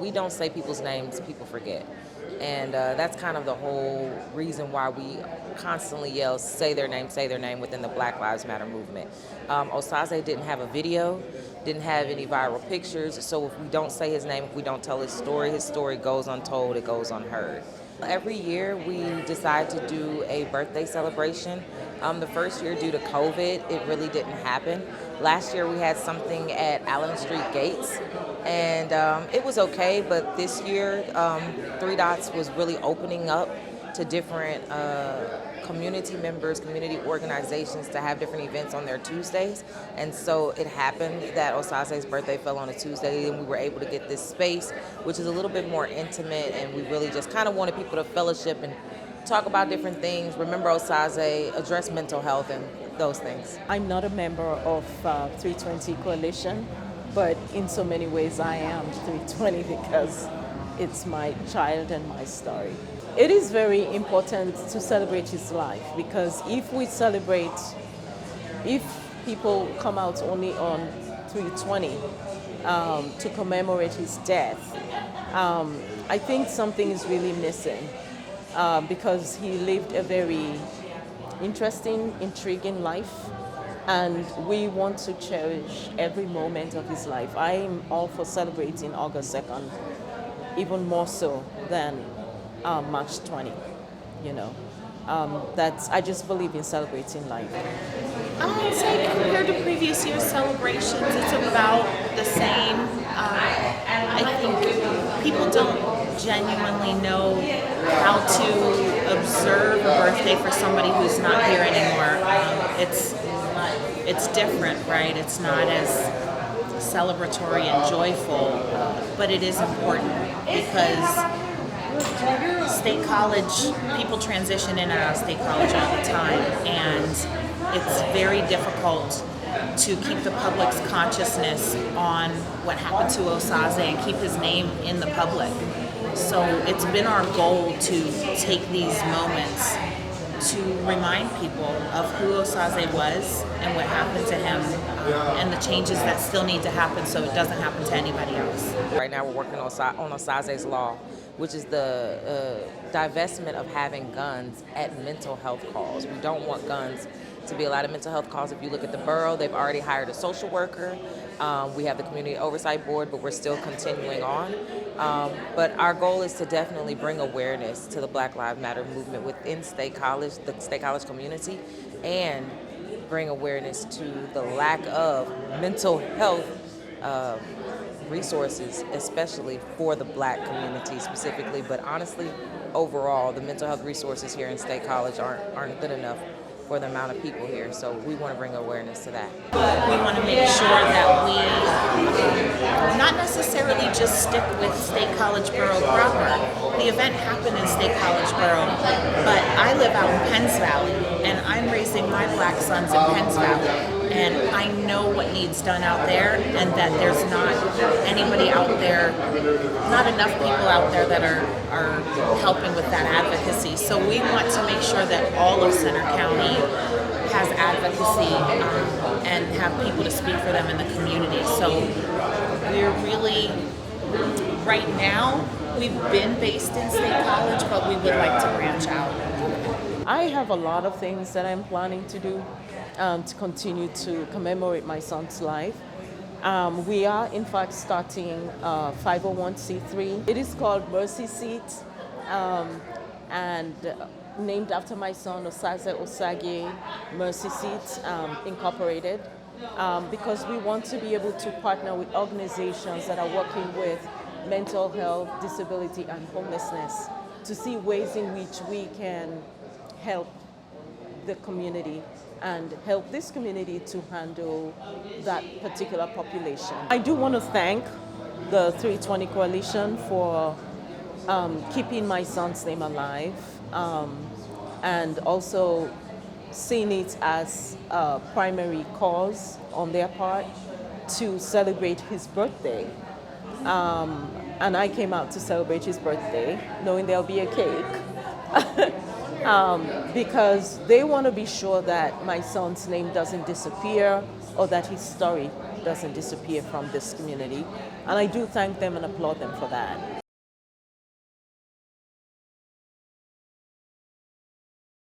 we don't say people's names, people forget. And that's kind of the whole reason why we constantly yell, say their name within the Black Lives Matter movement. Osaze didn't have a video, didn't have any viral pictures, so if we don't say his name, if we don't tell his story goes untold, it goes unheard. Every year we decide to do a birthday celebration. The first year, due to COVID, it really didn't happen. Last year we had something at Allen Street Gates, and it was okay, but this year Three Dots was really opening up to different community members, community organizations to have different events on their Tuesdays. And so it happened that Osaze's birthday fell on a Tuesday, and we were able to get this space, which is a little bit more intimate, and we really just kind of wanted people to fellowship and talk about different things, remember Osaze, address mental health and those things. I'm not a member of 320 Coalition, but in so many ways I am 320 because it's my child and my story. It is very important to celebrate his life because if people come out only on 320 to commemorate his death, I think something is really missing because he lived a very interesting, intriguing life, and we want to cherish every moment of his life. I'm all for celebrating August 2nd, even more so than March 20, you know. I just believe in celebrating life. I would say compared to previous year's celebrations, it's about the same. I think people don't genuinely know how to observe a birthday for somebody who's not here anymore. It's different, right? It's not as celebratory and joyful, but it is important because State College, people transition in and out of State College all the time, and it's very difficult to keep the public's consciousness on what happened to Osaze and keep his name in the public. So it's been our goal to take these moments to remind people of who Osaze was and what happened to him, and the changes that still need to happen so it doesn't happen to anybody else. Right now we're working on Osaze's Law, which is the divestment of having guns at mental health calls. We don't want guns to be allowed at mental health calls. If you look at the borough, they've already hired a social worker. We have the Community Oversight Board, but we're still continuing on. But our goal is to definitely bring awareness to the Black Lives Matter movement within State College, the State College community, and bring awareness to the lack of mental health resources, especially for the Black community specifically. But honestly, overall, the mental health resources here in State College aren't good enough for the amount of people here, so we want to bring awareness to that. We want to make sure that we not necessarily just stick with State College Borough proper. The event happened in State College Borough, but I live out in Penns Valley, and I'm raising my Black sons in Penns Valley. And I know what needs done out there, and that there's not anybody out there, not enough people out there that are helping with that advocacy. So we want to make sure that all of Center County has advocacy and have people to speak for them in the community. So we're really, right now, we've been based in State College, but we would like to branch out. I have a lot of things that I'm planning to do to continue to commemorate my son's life. We are, in fact, starting 501c3. It is called Mercy Seat, and named after my son, Osaze Osagie, Mercy Seat Incorporated, because we want to be able to partner with organizations that are working with mental health, disability, and homelessness to see ways in which we can help the community and help this community to handle that particular population. I do want to thank the 320 Coalition for keeping my son's name alive, and also seeing it as a primary cause on their part to celebrate his birthday. And I came out to celebrate his birthday, knowing there'll be a cake. Because they want to be sure that my son's name doesn't disappear or that his story doesn't disappear from this community. And I do thank them and applaud them for that.